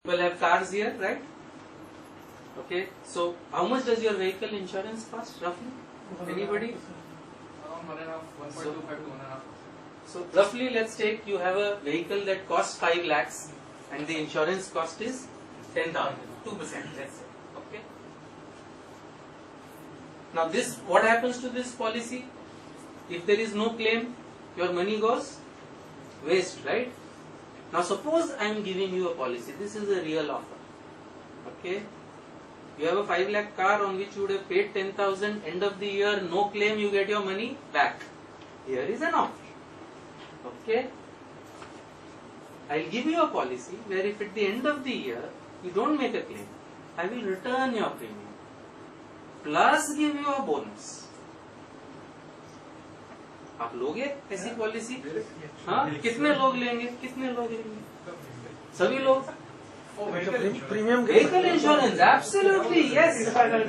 People have cars here, right? Okay, so how much does your vehicle insurance cost roughly? Anybody? Around 1.5, 1.25 to 1.5%. So roughly, let's take you have a vehicle that costs 5 lakhs and the insurance cost is 10,000, 2%, let's say. Okay. Now this, what happens to this policy? If there is no claim, your money goes waste, right? Now suppose I am giving you a policy. This is a real offer. Okay. You have a 5 lakh car on which you would have paid 10,000. End of the year, no claim, you get your money back. Here is an offer. Okay. I'll give you a policy where if at the end of the year you don't make a claim, I will return your premium plus give you a bonus. आप लोगे ऐसी policy? हाँ, कितने लोग लेंगे? कितने लोग लेंगे? सभी लोग? Premium Vehicle insurance, absolutely, yes. Vehicle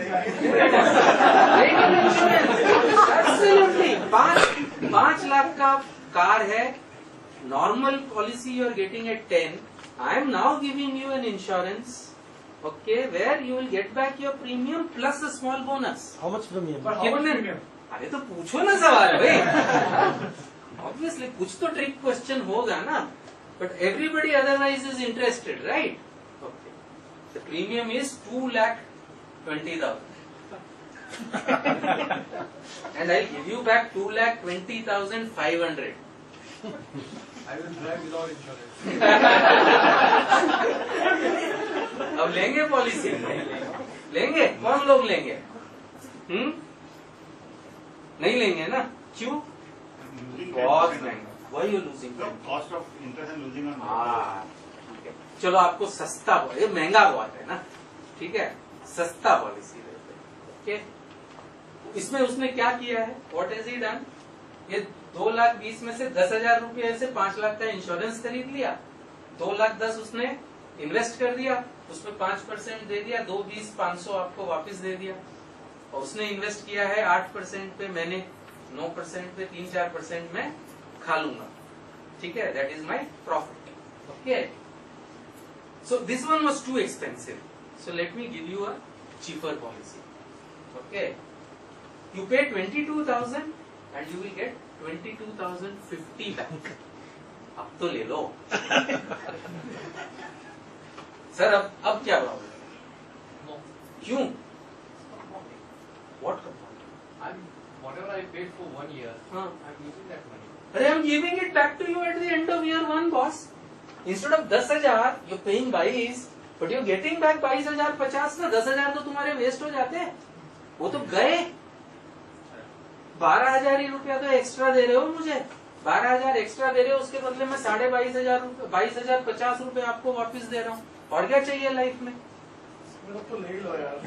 insurance, absolutely. 5 lakh का कार है, normal policy you are getting at 10. I am now giving you an insurance, okay, where you will get back your premium plus a small bonus. How much premium? कितने? अरे तो पूछो ना सवाल भाई. Obviously कुछ तो trick question होगा ना. But everybody otherwise is interested, right? Okay. The premium is 2,20,000. And I'll give you back 2,20,500. I will drive without insurance. अब लेंगे पॉलिसी? लेंगे? कौन लोग लेंगे? नहीं लेंगे ना? क्यों? बहुत महंगा. Why are you losing? Cost of interest and losing on ठीक है. चलो आपको सस्ता, ये महंगा बहुत है ना, ठीक है, सस्ता पॉलिसी देते हैं. ओके. इसमें उसने क्या किया है? What has he done? ये 2,20,000 में से 10,000 रुपये से 5 लाख का इंश्योरेंस खरीद लिया. 2,10,000 उसने इन्वेस्ट कर दिया, उसमें 5% दे दिया, 2,20,000 500 आपको वापस दे दिया. और उसने इन्वेस्ट किया है 8% पे, मैंने 9% पे, 3-4% में खा लूंगा. ठीक है, that is my profit. Okay. So this one was too expensive, so let me give you a cheaper policy. Okay. You पे 22,000 and you will get 22,050 back. अब तो ले लो. सर अब क्या प्रॉब्लम? क्यों? What? Whatever I paid for 1 year, हाँ. I'm using that money. अरे I'm giving it back to you at the end of year 1, boss. Instead of 10,000, you're paying 22, but you're getting back 22,050 ना. 10,000 तो तुम्हारे waste हो जाते हैं, वो तो गए. 12,000 ही रुपया तो एक्स्ट्रा दे रहे हो मुझे. 12,000 एक्स्ट्रा दे रहे हो, उसके बदले में 22,500 रुपये, 22,050 रुपये आपको वापस दे रहा हूँ. और क्या चाहिए लाइफ में? तो ले लो यार.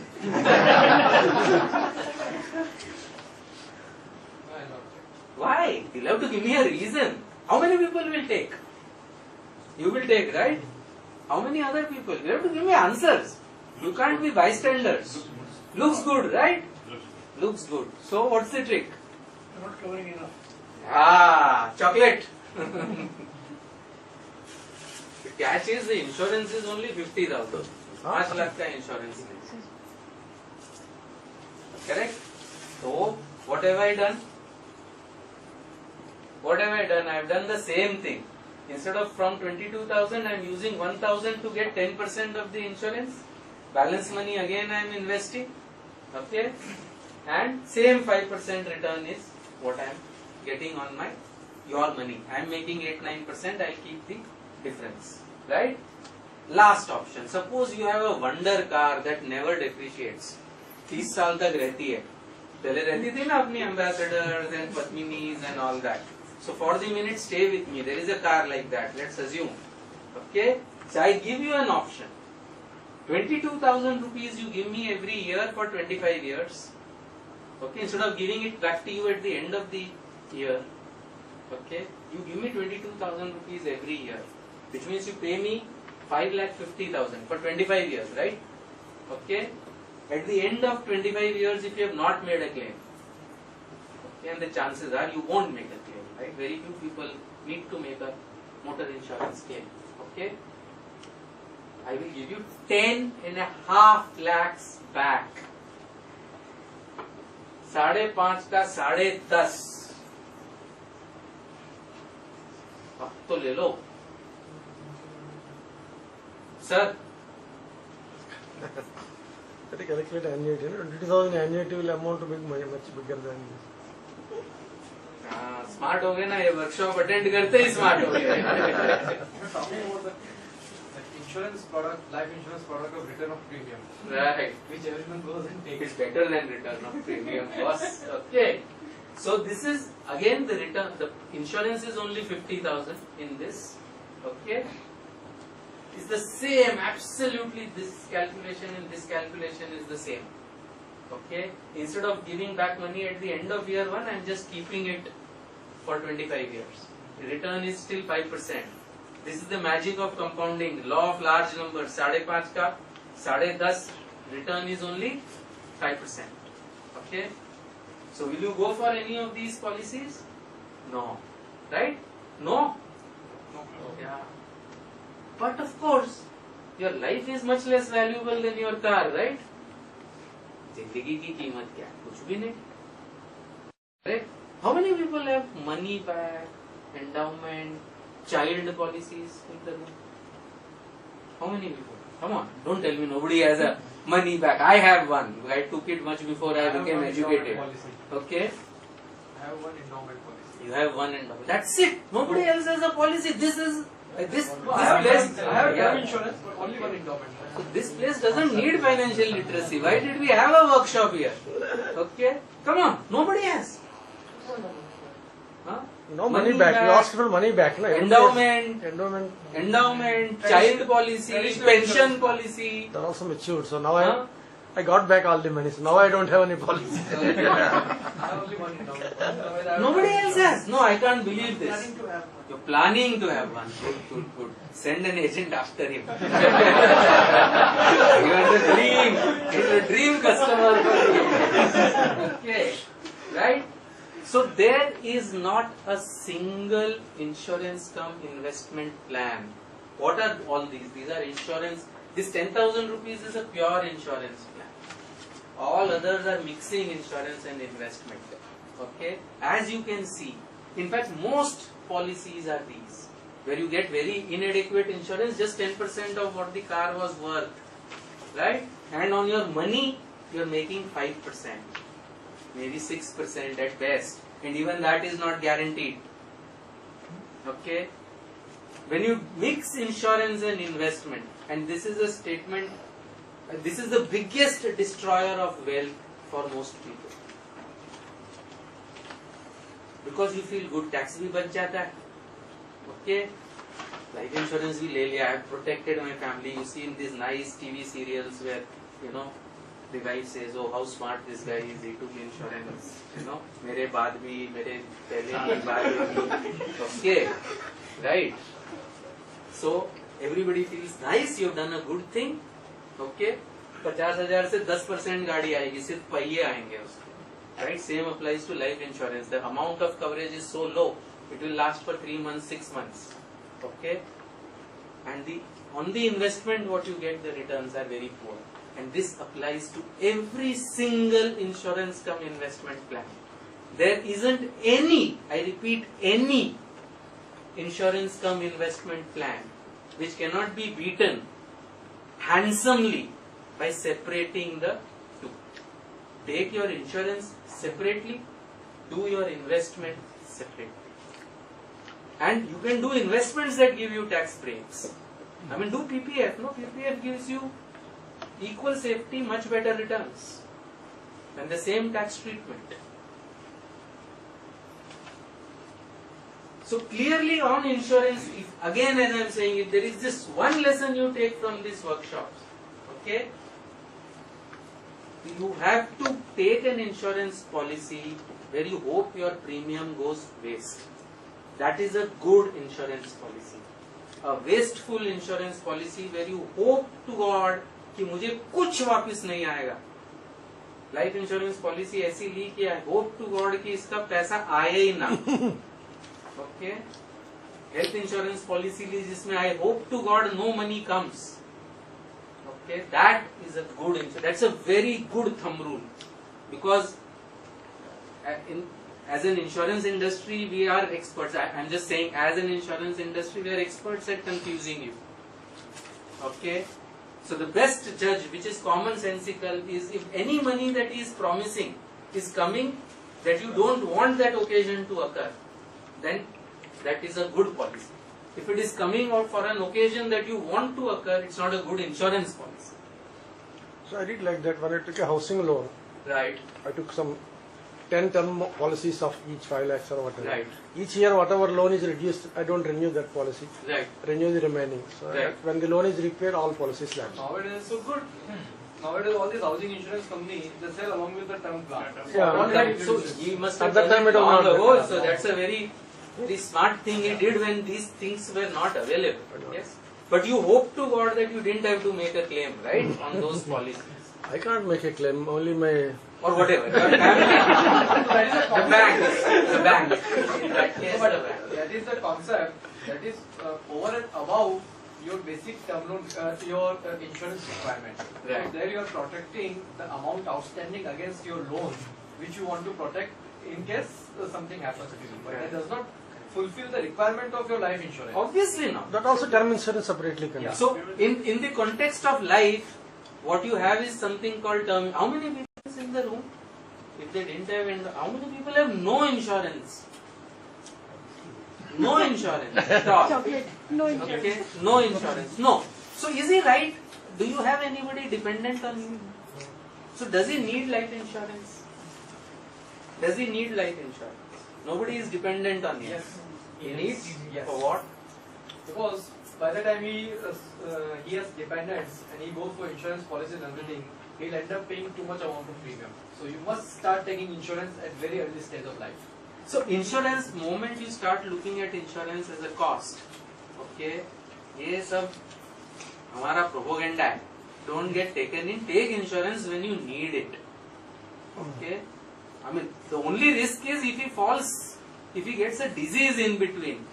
Why? You'll have to give me a reason. How many people will take? You will take, right? How many other people? You have to give me answers. You can't be bystanders. Looks good, right? Looks good. So what's the trick? You're not covering enough. Chocolate. The catch is the insurance is only 50,000. 5 lakh का insurance नहीं. Correct? So what have I done? What have I done? I have done the same thing. Instead of from 22,000, I am using 1,000 to get 10% of the insurance. Balance money again I am investing. Okay? And same 5% return is what I am getting on your money. I am making 8-9%. I will keep the difference. Right? Last option. Suppose you have a wonder car that never depreciates. 30 साल तक रहती है. पहले रहती थी ना अपनी ambassadors and Padminis and all that. So for the minute, stay with me. There is a car like that. Let's assume. Okay. So I give you an option. 22,000 rupees you give me every year for 25 years. Okay. Instead of giving it back to you at the end of the year. Okay. You give me 22,000 rupees every year. Which means you pay me 5,50,000 for 25 years, right? Okay. At the end of 25 years, if you have not made a claim, okay, and the chances are you won't make a claim, right? Very few people need to make a motor insurance claim. Okay. I will give you 10.5 lakhs back. 5.5 का 10.5 अब तो ले लो sir. I think calculate annuity. 22,000 annuity will amount to much bigger than this. Smart हो गए ना, ये workshop attend करते ही smart हो गए. You're talking about the insurance product, life insurance product of return of premium, Right. which everyone goes and It takes. is better than return of premium, boss. Okay. So this is again the return. The insurance is only 50,000 in this. Okay. It's the same. Absolutely, this calculation and this calculation is the same. Okay. Instead of giving back money at the end of year 1, I'm just keeping it for 25 years. The return is still 5%. This is the magic of compounding. Law of large numbers. 5.5 का 10.5 return is only 5%. Okay. So will you go for any of these policies? No. Right? No? Yeah. But of course, your life is much less valuable than your car, right? जिंदगी की कीमत क्या है? कुछ भी नहीं. Correct? How many people have money back, endowment, child policies in the room? How many people? Come on, don't tell me nobody has a money back. I have one. I took it much before I have became one endowment educated. policy. Okay? I have one endowment policy. You have one endowment. That's it. Nobody else has a policy. This is this No, I have place. term Yeah. insurance, but only one endowment. So this place doesn't need financial literacy. Why did we have a workshop here? Okay? Come on. Nobody has. Huh? No money back. You asked for money back. No? Endowment, Endowment. child policy, Traditional pension insurance. policy. They're also matured. So now Huh? I got back all the money. So now I don't have any policy. I have only one endowment. Otherwise, I have Nobody one else has. No, I can't believe this. Planning to have one. You're planning to have one. Good. Send an agent after him. You are the dream. He's a dream customer for you. Okay. Right? So there is not a single insurance cum investment plan. What are all these? These are insurance. This 10,000 rupees is a pure insurance plan. All others are mixing insurance and investment. Okay? As you can see, in fact, most policies are these, where you get very inadequate insurance, just 10% of what the car was worth, right? And on your money, you are making 5%, maybe 6% at best, and even that is not guaranteed. Okay? When you mix insurance and investment, and this is a statement, this is the biggest destroyer of wealth for most people. Because you feel good, tax भी बच जाता है. Okay, life insurance भी ले लिया. I have protected my family. You see in these nice TV serials where the wife says, "Oh, how smart this guy is. He took insurance. मेरे बाद भी, मेरे पहले भी, बाद भी." Okay, right? So everybody feels nice. You've done a good thing. Okay, 50,000 से 10% गाड़ी आएगी, सिर्फ पहिए आएंगे उसके. Right? Same applies to life insurance. The amount of coverage is so low, it will last for 3 months, 6 months. Okay? And on the investment, what you get, the returns are very poor. And this applies to every single insurance cum investment plan. There isn't any, I repeat, any insurance cum investment plan which cannot be beaten handsomely by separating the two. Take your insurance separately, do your investment separately. And you can do investments that give you tax breaks. I mean, do PPF. No, PPF gives you equal safety, much better returns, and the same tax treatment. So clearly on insurance, again as I am saying, if there is just one lesson you take from these workshops, okay, you have to take an insurance policy where you hope your premium goes waste. That is a good insurance policy. A wasteful insurance policy where you hope to God कि मुझे कुछ वापस नहीं आएगा. Life insurance policy ऐसी ली कि आई hope to God कि इसका पैसा आए ही ना. ओके. हेल्थ इंश्योरेंस पॉलिसी ली जिसमें I hope to God no money comes. Okay, that is a good insurance. That's a very good thumb rule, because as an insurance industry, we are experts. I'm just saying, as an insurance industry, we are experts at confusing you. Okay, so the best judge, which is commonsensical, is if any money that he is promising is coming that you don't want that occasion to occur, then that is a good policy. If it is coming out for an occasion that you want to occur, it's not a good insurance policy. So I did like that when I took a housing loan. Right. I took some 10 term policies of each 5 lakhs or whatever. Right. Each year, whatever loan is reduced, I don't renew that policy. Right. Renew the remaining. So Right. when the loan is repaid, all policies lapse. Nowadays, so good. Nowadays, all these housing insurance companies, they sell along with the term plan. Yeah. On that, so he must have At that done time it it was long not ago. there. So that's a very, very smart thing he did when these things were not available. Yes. But you hope to God that you didn't have to make a claim, right, on those policies I can't make a claim, only my. or whatever. Your family, the bank. In that case, But the bank. that is the concept that is over and above your basic term loan, your insurance requirement. Right. So there you are protecting the amount outstanding against your loan, which you want to protect in case something happens to you. But Right. that does not fulfill the requirement of your life insurance. Obviously not. That also term insurance separately can. Yeah. So in the context of life, what you have is something called term. How many people is in the room? If they didn't have, how many people have no insurance? No insurance at all. Chocolate. No insurance. Okay, no insurance. No. So is he right? Do you have anybody dependent on you? So does he need life insurance? Does he need life insurance? Nobody is dependent on him. Yes. He needs Yes. for what? Because by the time he has dependents and he goes for insurance policies and everything, he'll end up paying too much amount of premium. So you must start taking insurance at very early stage of life. So insurance, moment you start looking at insurance as a cost, okay, ये सब हमारा propaganda है. Don't get taken in. Take insurance when you need it. Okay. I mean, the only risk is if he falls, if he gets a disease in between.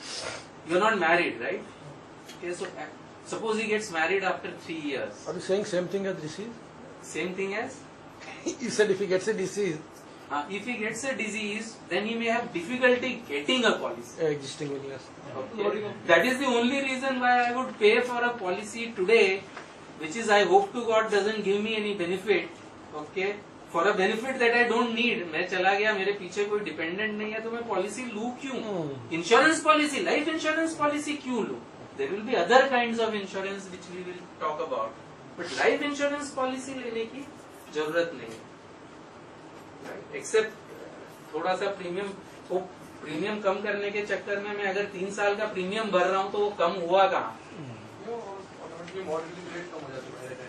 You're not married, right? Okay. So suppose he gets married after 3 years. Are you saying same thing as disease? Same thing as. You said if he gets a disease, If he gets a disease, then he may have difficulty getting a policy. existing illness. Okay. That is the only reason why I would pay for a policy today, which is I hope to God doesn't give me any benefit. Okay, for a benefit that I don't need. मैं चला गया, मेरे पीछे कोई dependent नहीं है, तो मैं policy लूँ क्यों? Insurance policy, life insurance policy क्यों लूँ? There will be other kinds of insurance which we will talk about, but life insurance policy लेने की जरूरत नहीं है. Except थोड़ा सा प्रीमियम, वो प्रीमियम कम करने के चक्कर में मैं अगर 3 साल का प्रीमियम भर रहा हूँ तो वो कम हुआ कहाँ? ऑटोमेटिकली मॉर्टलिटी रेट कम हो जाती है.